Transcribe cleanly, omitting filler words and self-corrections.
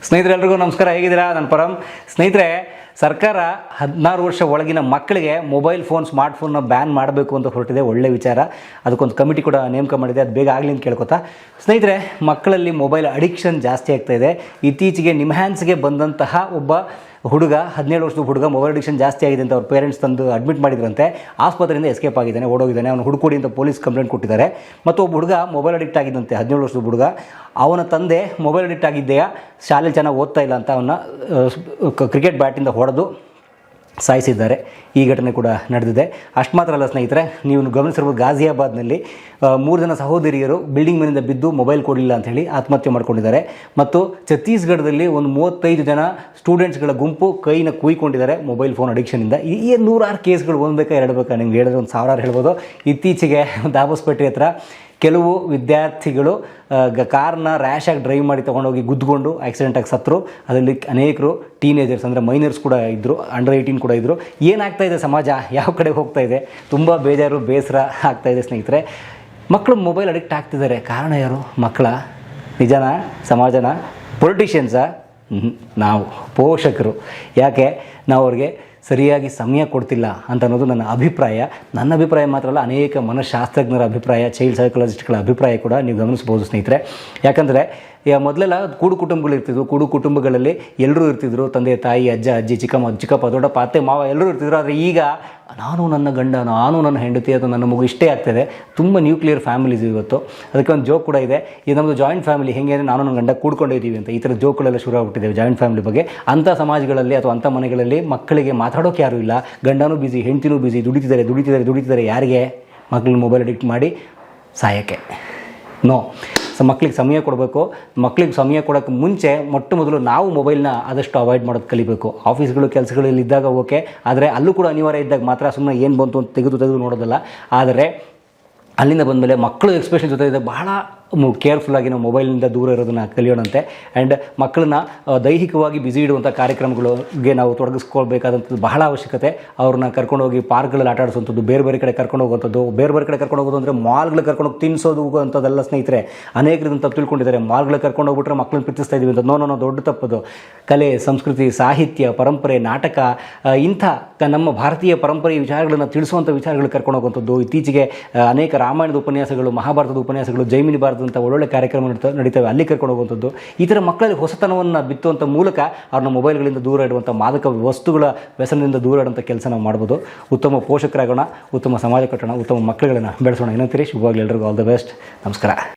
ಸ್ನೇಹಿತರೆಲ್ಲರಿಗೂ ನಮಸ್ಕಾರ. ಹೇಗಿದ್ದೀರಾ? ನಾನು ಪರಂ. ಸ್ನೇಹಿತರೆ, ಸರ್ಕಾರ 16 ವರ್ಷ ಒಳಗಿನ ಮಕ್ಕಳಿಗೆ ಮೊಬೈಲ್ ಫೋನ್, ಸ್ಮಾರ್ಟ್ ಫೋನ್ನ ಬ್ಯಾನ್ ಮಾಡಬೇಕು ಅಂತ ಹೊರಟಿದೆ. ಒಳ್ಳೆ ವಿಚಾರ. ಅದಕ್ಕೊಂದು ಕಮಿಟಿ ಕೂಡ ನೇಮಕ ಮಾಡಿದೆ. ಅದು ಬೇಗ ಆಗಲಿ ಅಂತ ಕೇಳ್ಕೊತಾ, ಸ್ನೇಹಿತರೆ, ಮಕ್ಕಳಲ್ಲಿ ಮೊಬೈಲ್ ಅಡಿಕ್ಷನ್ ಜಾಸ್ತಿ ಆಗ್ತಾ ಇದೆ. ಇತ್ತೀಚೆಗೆ ನಿಮ್ಹ್ಯಾನ್ಸ್ಗೆ ಬಂದಂತಹ ಒಬ್ಬ ಹುಡುಗ, 17 ವರ್ಷದ ಹುಡುಗ, ಮೊಬೈಲ್ ಅಡಿಕ್ಷನ್ ಜಾಸ್ತಿ ಆಗಿದೆ ಅಂತ ಅವ್ರ ಪೇರೆಂಟ್ಸ್ ತಂದು ಅಡ್ಮಿಟ್ ಮಾಡಿದ್ರಂತೆ. ಆಸ್ಪತ್ರೆಯಿಂದ ಎಸ್ಕೇಪ್ ಆಗಿದ್ದಾನೆ, ಓಡೋಗಿದ್ದಾನೆ. ಅವನು ಹುಡುಕೊಡಿ ಅಂತ ಪೊಲೀಸ್ ಕಂಪ್ಲೇಂಟ್ ಕೊಟ್ಟಿದ್ದಾರೆ. ಮತ್ತು ಒಬ್ಬ ಹುಡುಗ ಮೊಬೈಲ್ ಅಡಿಕ್ಟ್ ಆಗಿದ್ದಂತೆ, 17 ವರ್ಷದ ಹುಡುಗ. ಅವನ ತಂದೆ ಮೊಬೈಲ್ ಅಡಿಕ್ಟ್ ಆಗಿದೆಯಾ, ಶಾಲೆಯಲ್ಲಿ ಚೆನ್ನಾಗಿ ಓದ್ತಾ ಇಲ್ಲ ಅಂತ ಅವನ್ನ ಕ್ರಿಕೆಟ್ ಬ್ಯಾಟಿಂದ ಹೊಡೆದು ಸಾಯಿಸಿದ್ದಾರೆ. ಈ ಘಟನೆ ಕೂಡ ನಡೆದಿದೆ. ಅಷ್ಟು ಮಾತ್ರ ಅಲ್ಲ ಸ್ನೇಹಿತರೆ, ನೀವು ಗಮನಿಸಿರ್ಬೋದು, ಗಾಜಿಯಾಬಾದ್ನಲ್ಲಿ 3 ಜನ ಸಹೋದರಿಯರು ಬಿಲ್ಡಿಂಗ್ ಮೇಲಿಂದ ಬಿದ್ದು ಮೊಬೈಲ್ ಕೊಡಲಿಲ್ಲ ಅಂತ ಹೇಳಿ ಆತ್ಮಹತ್ಯೆ ಮಾಡ್ಕೊಂಡಿದ್ದಾರೆ. ಮತ್ತು ಛತ್ತೀಸ್ಗಢದಲ್ಲಿ ಒಂದು 35 ಜನ ಸ್ಟೂಡೆಂಟ್ಸ್ಗಳ ಗುಂಪು ಕೈನ ಕುಯ್ಕೊಂಡಿದ್ದಾರೆ ಮೊಬೈಲ್ ಫೋನ್ ಅಡಿಕ್ಷನಿಂದ. ಈ 100 ಕೇಸ್ಗಳು ಒಂದಬೇಕಾ ಎರಡು ಬೇಕಾ, ನಿಮ್ಗೆ ಹೇಳಿದ್ರೆ ಒಂದು 1000 ಹೇಳ್ಬೋದು. ಇತ್ತೀಚೆಗೆ ದಾಬಸ್ಪೇಟೆ ಹತ್ರ ಕೆಲವು ವಿದ್ಯಾರ್ಥಿಗಳು ಕಾರ್ನ ರ್ಯಾಶಾಗಿ ಡ್ರೈವ್ ಮಾಡಿ ತೊಗೊಂಡೋಗಿ ಗುದ್ದುಕೊಂಡು ಆಕ್ಸಿಡೆಂಟಾಗಿ ಸತ್ತರು. ಅದರಲ್ಲಿ ಅನೇಕರು ಟೀನೇಜರ್ಸ್, ಅಂದರೆ ಮೈನರ್ಸ್ ಕೂಡ ಇದ್ದರು, ಅಂಡರ್ 18 ಕೂಡ ಇದ್ದರು. ಏನಾಗ್ತಾ ಇದೆ ಸಮಾಜ, ಯಾವ ಕಡೆ ಹೋಗ್ತಾ ಇದೆ? ತುಂಬ ಬೇಜಾರು, ಬೇಸರ ಆಗ್ತಾ ಇದೆ ಸ್ನೇಹಿತರೆ. ಮಕ್ಕಳು ಮೊಬೈಲ್ ಅಡಿಕ್ಟ್ ಆಗ್ತಿದ್ದಾರೆ. ಕಾರಣ ಯಾರು? ಮಕ್ಕಳ? ನಿಜನಾ? ಸಮಾಜನ? ಪೊಲಿಟಿಷಿಯನ್ಸಾ? ನಾವು ಪೋಷಕರು. ಯಾಕೆ ನಾವು ಅವ್ರಿಗೆ ಸರಿಯಾಗಿ ಸಮಯ ಕೊಡ್ತಿಲ್ಲ ಅಂತ ಅನ್ನೋದು ನನ್ನ ಅಭಿಪ್ರಾಯ. ನನ್ನ ಅಭಿಪ್ರಾಯ ಮಾತ್ರ ಅಲ್ಲ, ಅನೇಕ ಮನಃಶಾಸ್ತ್ರಜ್ಞರ ಅಭಿಪ್ರಾಯ, ಚೈಲ್ಡ್ ಸೈಕಾಲಜಿಸ್ಟ್ಗಳ ಅಭಿಪ್ರಾಯ ಕೂಡ ನೀವು ಗಮನಿಸ್ಬೋದು ಸ್ನೇಹಿತರೆ. ಯಾಕಂದರೆ ಮೊದಲೆಲ್ಲ ಕೂಡು ಕುಟುಂಬಗಳು ಇರ್ತಿದ್ವು. ಕೂಡು ಕುಟುಂಬಗಳಲ್ಲಿ ಎಲ್ಲರೂ ಇರ್ತಿದ್ರು. ತಂದೆ, ತಾಯಿ, ಅಜ್ಜ, ಅಜ್ಜಿ, ಚಿಕ್ಕಪ್ಪ, ದೊಡ್ಡಪ್ಪ, ಅತ್ತೆ, ಮಾವ ಎಲ್ಲರೂ ಇರ್ತಿದ್ರು. ಆದರೆ ಈಗ ನಾನು ನನ್ನ ಗಂಡ, ನಾನು ನನ್ನ ಹೆಂಡತಿ ಅಥವಾ ನನ್ನ ಮಗು ಇಷ್ಟೇ ಆಗ್ತಾಯಿದೆ. ತುಂಬ ನ್ಯೂಕ್ಲಿಯರ್ ಫ್ಯಾಮಿಲೀಸ್ ಇವತ್ತು. ಅದಕ್ಕೆ ಒಂದು ಜೋಕ್ ಕೂಡ ಇದೆ, ಇದು ನಮ್ಮದು ಜಾಯಿಂಟ್ ಫ್ಯಾಮಿಲಿ, ಹೆಂಗೆ ಅಂದರೆ ನಾನು ನನ್ನ ಗಂಡ ಕೂಡ್ಕೊಂಡಿದ್ದೀವಿ ಅಂತ. ಈ ಥರ ಜೋಕ್ಗಳೆಲ್ಲ ಶುರು ಆಗ್ಬಿಟ್ಟಿದ್ದೇವೆ ಜಾಯಿಂಟ್ ಫ್ಯಾಮಿಲಿ ಬಗ್ಗೆ. ಅಂಥ ಸಮಾಜಗಳಲ್ಲಿ ಅಥವಾ ಅಂಥ ಮನೆಗಳಲ್ಲಿ ಮಕ್ಕಳಿಗೆ ಮಾತಾಡೋಕೆ ಯಾರೂ ಇಲ್ಲ. ಗಂಡನೂ ಬಿಸಿ, ಹೆಂಡತಿನೂ ಬಿಸಿ, ದುಡಿತಿದ್ದಾರೆ. ಯಾರಿಗೆ? ಮಕ್ಕಳನ್ನ ಮೊಬೈಲ್ ಅಡಿಕ್ಟ್ ಮಾಡಿ ಸಾಯೋಕ್ಕೆ. ನೋ. ಮಕ್ಕಳಿಗೆ ಸಮಯ ಕೊಡಬೇಕು. ಮಕ್ಕಳಿಗೆ ಸಮಯ ಕೊಡೋಕ್ಕೆ ಮುಂಚೆ ಮೊದಲು ನಾವು ಮೊಬೈಲ್ನ ಆದಷ್ಟು ಅವಾಯ್ಡ್ ಮಾಡೋದು ಕಲಿಬೇಕು. ಆಫೀಸ್ಗಳು, ಕೆಲಸಗಳಲ್ಲಿ ಇದ್ದಾಗ ಓಕೆ, ಆದರೆ ಅಲ್ಲೂ ಕೂಡ ಅನಿವಾರ್ಯ ಇದ್ದಾಗ ಮಾತ್ರ ಸುಮ್ಮನೆ ಏನು ಬಂತು ಅಂತ ತೆಗೆದು ನೋಡೋದಲ್ಲ. ಆದರೆ ಅಲ್ಲಿಂದ ಬಂದಮೇಲೆ ಮಕ್ಕಳು ಎಕ್ಸ್ಪೆಷಲಿ ಜೊತೆ ಬಹಳ ಕೇರ್ಫುಲ್ಲಾಗಿ ನಾವು ಮೊಬೈಲಿಂದ ದೂರ ಇರೋದನ್ನು ಕಲಿಯೋಣಂತೆ. ಆ್ಯಂಡ್ ಮಕ್ಕಳನ್ನ ದೈಹಿಕವಾಗಿ ಬ್ಯುಸಿ ಇಡುವಂಥ ಕಾರ್ಯಕ್ರಮಗಳಿಗೆ ನಾವು ತೊಡಗಿಸ್ಕೊಳ್ಬೇಕಾದಂಥದ್ದು ಬಹಳ ಅವಶ್ಯಕತೆ. ಅವ್ರನ್ನ ಕರ್ಕೊಂಡೋಗಿ ಪಾರ್ಕ್ಗಳಲ್ಲಿ ಆಟ ಆಡಿಸುವಂಥದ್ದು, ಬೇರೆ ಕಡೆ ಕರ್ಕೊಂಡು ಹೋಗುವಂಥದ್ದು. ಬೇರೆ ಕಡೆ ಕರ್ಕೊಂಡು ಹೋಗೋದು ಅಂದರೆ ಮಾಲ್ಗಳಿಗೆ ಕರ್ಕೊಂಡೋಗಿ ತಿನ್ನಿಸೋದು ಅಂಥದ್ದೆಲ್ಲ ಸ್ನೇಹಿತರೆ. ಅನೇಕರಿಂದ ತಪ್ಪು ತಿಳ್ಕೊಂಡಿದ್ದಾರೆ. ಮಾಲ್ಗಳಿಗೆ ಕರ್ಕೊಂಡು ಹೋಗ್ಬಿಟ್ರೆ ಮಕ್ಕಳನ್ನ ಪ್ರೀತಿಸ್ತಾ ಇದ್ದೀವಿ ಅಂತ. ನೋ, ದೊಡ್ಡ ತಪ್ಪದು. ಕಲೆ, ಸಂಸ್ಕೃತಿ, ಸಾಹಿತ್ಯ, ಪರಂಪರೆ, ನಾಟಕ, ಇಂಥ ನಮ್ಮ ಭಾರತೀಯ ಪರಂಪರೆಯ ವಿಚಾರಗಳನ್ನು ತಿಳಿಸುವಂಥ ವಿಚಾರಗಳು ಕರ್ಕೊಂಡು ಹೋಗುವಂಥದ್ದು. ಇತ್ತೀಚೆಗೆ ಅನೇಕ ರಾಮಾಯಣದ ಉಪನ್ಯಾಸಗಳು, ಮಹಾಭಾರತದ ಉಪನ್ಯಾಸಗಳು, ಜೈಮಿನಿ ಭಾರತ ಅಂತ ಒಳ್ಳೊಳ್ಳೆ ಕಾರ್ಯಕ್ರಮ ನಡೀತವೆ, ಅಲ್ಲಿ ಕರ್ಕೊಂಡು ಹೋಗುವಂಥದ್ದು. ಈ ಥರ ಮಕ್ಕಳಲ್ಲಿ ಹೊಸತನವನ್ನು ಬಿತ್ತುವಂಥ ಮೂಲಕ ಅವ್ರನ್ನ ಮೊಬೈಲ್ಗಳಿಂದ ದೂರ ಇಡುವಂಥ, ಮಾದಕ ವಸ್ತುಗಳ ವ್ಯಸನದಿಂದ ದೂರ ಇಡುವಂಥ ಕೆಲಸ ನಾವು ಮಾಡ್ಬೋದು. ಉತ್ತಮ ಪೋಷಕರಾಗೋಣ, ಉತ್ತಮ ಸಮಾಜ ಕಟ್ಟೋಣ, ಉತ್ತಮ ಮಕ್ಕಳುಗಳನ್ನು ಬೆಳೆಸೋಣ. ಏನಂತೀರಿ? ಶುಭವಾಗಲಿ ಎಲ್ರಿಗೂ. All the best. ನಮಸ್ಕಾರ.